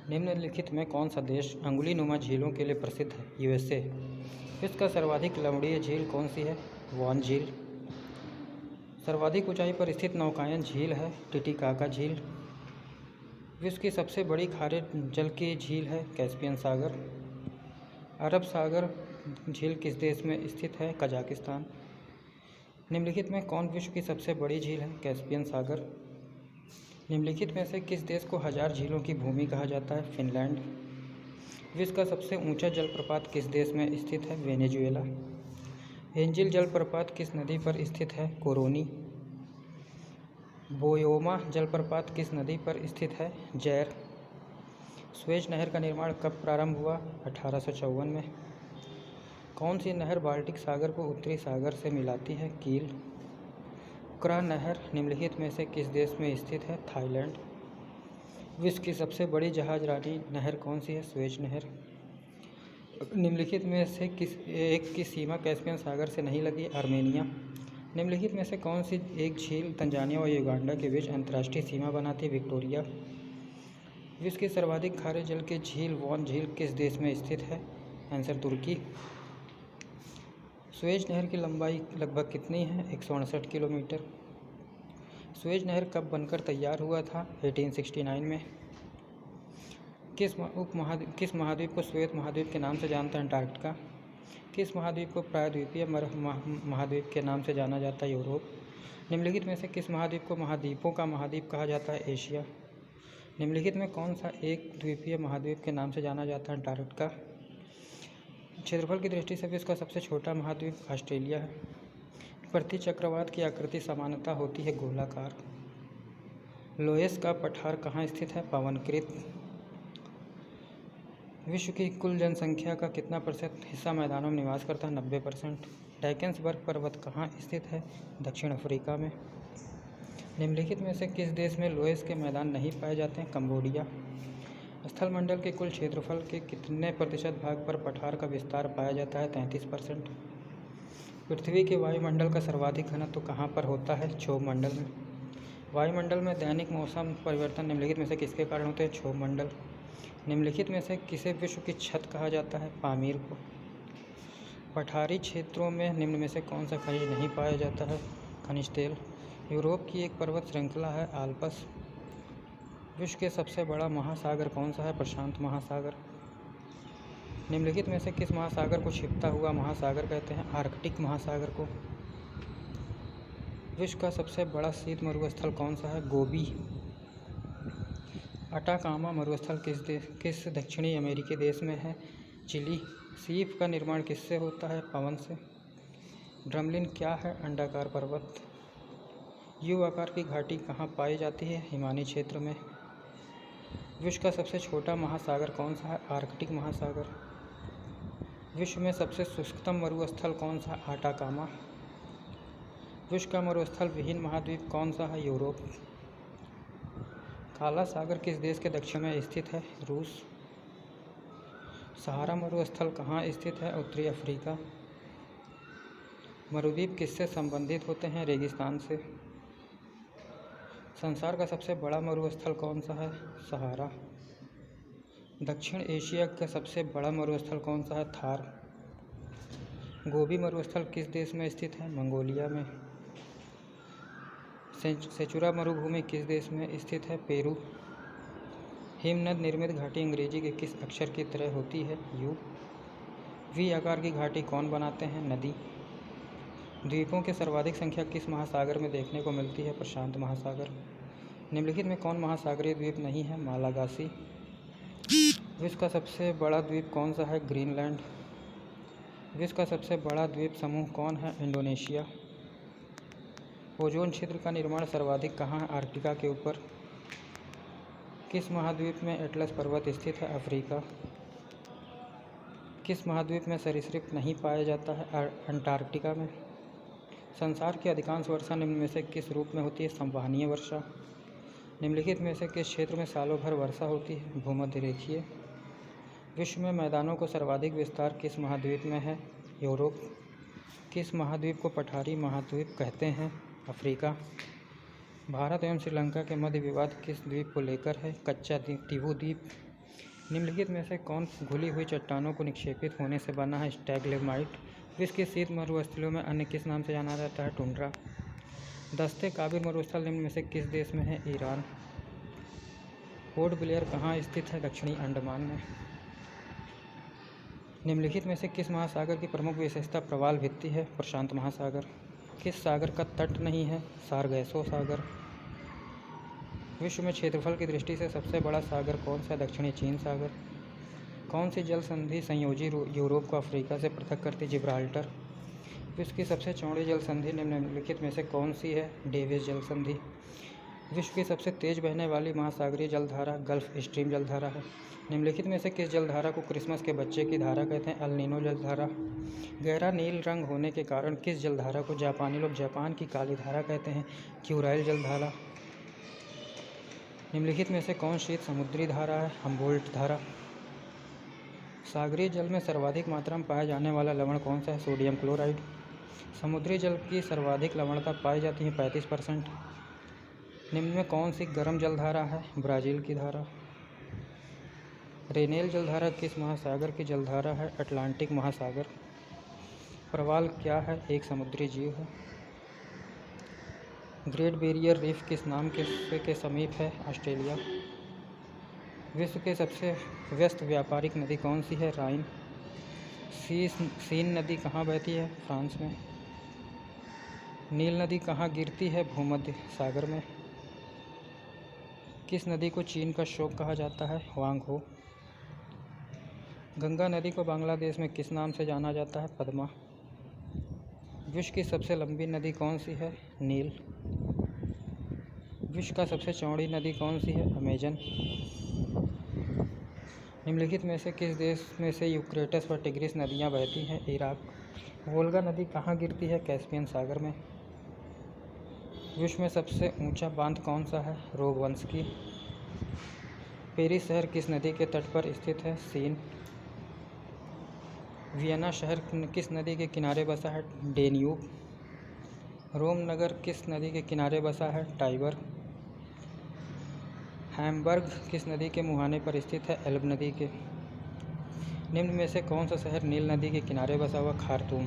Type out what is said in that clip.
निम्नलिखित में कौन सा देश अंगुलीनुमा झीलों के लिए प्रसिद्ध है? यूएसए। विश्व का सर्वाधिक लवणीय झील कौन सी है? वॉन झील। सर्वाधिक ऊंचाई पर स्थित नौकायन झील है टिटिकाका झील। विश्व की सबसे बड़ी खारे जल की झील है कैस्पियन सागर। अरब सागर झील किस देश में स्थित है? कजाकिस्तान। निम्नलिखित में कौन विश्व की सबसे बड़ी झील है? कैस्पियन सागर। निम्नलिखित में से किस देश को 1000 झीलों की भूमि कहा जाता है? फिनलैंड। विश्व का सबसे ऊंचा जलप्रपात किस देश में स्थित है? वेनेजुएला। एंजिल जलप्रपात किस नदी पर स्थित है? कोरोनी। बोयोमा जलप्रपात किस नदी पर स्थित है? जैर। सुएज नहर का निर्माण कब प्रारंभ हुआ? 1854 में। कौन सी नहर बाल्टिक सागर को उत्तरी सागर से मिलाती है? कील। क्रा नहर निम्नलिखित में से किस देश में स्थित है? थाईलैंड। विश्व की सबसे बड़ी जहाजरानी नहर कौन सी है? सुएज नहर। निम्नलिखित में से किस एक की सीमा कैस्पियन सागर से नहीं लगी? आर्मेनिया। निम्नलिखित में से कौन सी एक झील तंजानिया और युगांडा के बीच अंतर्राष्ट्रीय सीमा बनाती है? विक्टोरिया। विश्व की सर्वाधिक खारे जल की झील वॉन झील किस देश में स्थित है? आंसर तुर्की। सुएज नहर की लंबाई लगभग कितनी है? 168 किलोमीटर। सुएज नहर कब बनकर तैयार हुआ था? 1869 में। किस महाद्वीप को श्वेत महाद्वीप के नाम से जानते हैं? अंटार्कटिका। किस महाद्वीप को प्रायद्वीपीय महाद्वीप के नाम से जाना जाता है? यूरोप। निम्नलिखित में से किस महाद्वीप को महाद्वीपों का महाद्वीप कहा जाता है? एशिया। निम्नलिखित में कौन सा एक द्वीपीय महाद्वीप के नाम से जाना जाता है? अंटार्कटिका। क्षेत्रफल की दृष्टि से विश्व का सबसे छोटा महाद्वीप ऑस्ट्रेलिया है। पृथ्वी चक्रवात की आकृति सामान्यतः होती है गोलाकार। लोएस का पठार कहाँ स्थित है? पवनकृत। विश्व की कुल जनसंख्या का कितना प्रतिशत हिस्सा मैदानों में निवास करता है? 90%। डैकेंसबर्ग पर्वत कहाँ स्थित है? दक्षिण अफ्रीका में। निम्नलिखित में से किस देश में लोएस के मैदान नहीं पाए जाते हैं? कंबोडिया। स्थलमंडल के कुल क्षेत्रफल के कितने प्रतिशत भाग पर पठार का विस्तार पाया जाता है? 33%। पृथ्वी के वायुमंडल का सर्वाधिक घनत्व कहाँ पर होता है? क्षोभमंडल में। वायुमंडल में दैनिक मौसम परिवर्तन निम्नलिखित में से किसके कारण होते हैं? क्षोभमंडल। निम्नलिखित में से किसे विश्व की छत कहा जाता है? पामीर को। पठारी क्षेत्रों में निम्न में से कौन सा खनिज नहीं पाया जाता है? खनिज तेल। यूरोप की एक पर्वत श्रृंखला है आल्प्स। विश्व के सबसे बड़ा महासागर कौन सा है? प्रशांत महासागर। निम्नलिखित में से किस महासागर को छिपता हुआ महासागर कहते हैं? आर्कटिक महासागर को। विश्व का सबसे बड़ा शीत मरुस्थल कौन सा है? गोबी। अटाकामा मरुस्थल किस दक्षिणी अमेरिकी देश में है? चिली। सीप का निर्माण किससे होता है? पवन से। ड्रमलिन क्या है? अंडाकार पर्वत। यू आकार की घाटी कहाँ पाई जाती है? हिमानी क्षेत्र में। विश्व का सबसे छोटा महासागर कौन सा है? आर्कटिक महासागर। विश्व में सबसे शुष्कतम मरुस्थल कौन सा? अटाकामा। विश्व का मरुस्थल विहीन महाद्वीप कौन सा है? यूरोप। काला सागर किस देश के दक्षिण में स्थित है? रूस। सहारा मरुस्थल कहाँ स्थित है? उत्तरी अफ्रीका। मरुद्वीप किससे संबंधित होते हैं? रेगिस्तान से। संसार का सबसे बड़ा मरुस्थल कौन सा है? सहारा। दक्षिण एशिया का सबसे बड़ा मरुस्थल कौन सा है? थार। गोबी मरुस्थल किस देश में स्थित है? मंगोलिया में। सेचुरा मरुभूमि किस देश में स्थित है? पेरू। हिमनद निर्मित घाटी अंग्रेजी के किस अक्षर की तरह होती है? यू। वी आकार की घाटी कौन बनाते हैं? नदी। द्वीपों की सर्वाधिक संख्या किस महासागर में देखने को मिलती है? प्रशांत महासागर। निम्नलिखित में कौन महासागरीय द्वीप नहीं है? मालागासी। विश्व का सबसे बड़ा द्वीप कौन सा है? ग्रीनलैंड। विश्व का सबसे बड़ा द्वीप समूह कौन है? इंडोनेशिया। ओजोन क्षेत्र का निर्माण सर्वाधिक कहाँ है? आर्कटिका के ऊपर। किस महाद्वीप में एटलस पर्वत स्थित है? अफ्रीका। किस महाद्वीप में सरीसृप नहीं पाया जाता है? अंटार्कटिका में। संसार की अधिकांश वर्षा निम्न में से किस रूप में होती है? संवहनीय वर्षा। निम्नलिखित में से किस क्षेत्र में सालों भर वर्षा होती है? भूमध्य रेखीय। विश्व में मैदानों को सर्वाधिक विस्तार किस महाद्वीप में है? यूरोप। किस महाद्वीप को पठारी महाद्वीप कहते हैं? अफ्रीका। भारत एवं श्रीलंका के मध्य विवाद किस द्वीप को लेकर है? कच्चा द्वीप टिबू द्वीप। निम्नलिखित में से कौन घुली हुई चट्टानों को निक्षेपित होने से बना है? स्टैग्मेलाइट। विश्व के शीत मरुस्थलों में अन्य किस नाम से जाना जाता है? टुंड्रा। दस्ते काबिल मरुस्थल निम्न में से किस देश में है? ईरान। पोर्ट ब्लेयर कहाँ स्थित है? दक्षिणी अंडमान में। निम्नलिखित में से किस महासागर की प्रमुख विशेषता प्रवाल भित्ति है? प्रशांत महासागर। किस सागर का तट नहीं है? सारगैसो सागर। विश्व में क्षेत्रफल की दृष्टि से सबसे बड़ा सागर कौन सा? दक्षिणी चीन सागर। कौन सी जल संधि संयोजी यूरोप को अफ्रीका से पृथक करती? जिब्राल्टर। विश्व की सबसे चौड़ी जल संधि निम्नलिखित में से कौन सी है? डेविस जल संधि। विश्व की सबसे तेज बहने वाली महासागरीय जलधारा गल्फ स्ट्रीम जलधारा है। निम्नलिखित में से किस जलधारा को क्रिसमस के बच्चे की धारा कहते हैं? अल नीनो जलधारा। गहरा नील रंग होने के कारण किस जलधारा को जापानी लोग जापान की काली धारा कहते हैं? क्यूराइल जलधारा। निम्नलिखित में से कौन शीत समुद्री धारा है? हम्बोल्ट धारा। सागरीय जल में सर्वाधिक मात्रा में पाया जाने वाला लवण कौन सा है? Sodium chloride. समुद्री जल की सर्वाधिक लवणता पाई जाती है 35%। निम्न में कौन सी गर्म जलधारा है? ब्राज़ील की धारा। रेनेल जलधारा किस महासागर की जलधारा है? अटलांटिक महासागर। प्रवाल क्या है? एक समुद्री जीव है। ग्रेट बैरियर रीफ किस नाम के समीप है? ऑस्ट्रेलिया। विश्व के सबसे व्यस्त व्यापारिक नदी कौन सी है? राइन। सीन नदी कहाँ बहती है? फ्रांस में। नील नदी कहाँ गिरती है? भूमध्य सागर में। किस नदी को चीन का शोक कहा जाता है? हुआंगहो। गंगा नदी को बांग्लादेश में किस नाम से जाना जाता है? पद्मा। विश्व की सबसे लंबी नदी कौन सी है? नील। विश्व का सबसे चौड़ी नदी कौन सी है? अमेजन। निम्नलिखित में से किस देश में से यूफ्रेटिस व टिग्रिस नदियाँ बहती हैं? इराक। वोल्गा नदी कहाँ गिरती है? कैस्पियन सागर में। विश्व में सबसे ऊंचा बांध कौन सा है? रोगवंशकी। पेरिस शहर किस नदी के तट पर स्थित है? सीन। वियना शहर किस नदी के किनारे बसा है? डेन्यूब। रोम नगर किस नदी के किनारे बसा है? टाइबर। हैम्बर्ग किस नदी के मुहाने पर स्थित है? एल्ब नदी के। निम्न में से कौन सा शहर नील नदी के किनारे बसा हुआ? खार्तूम।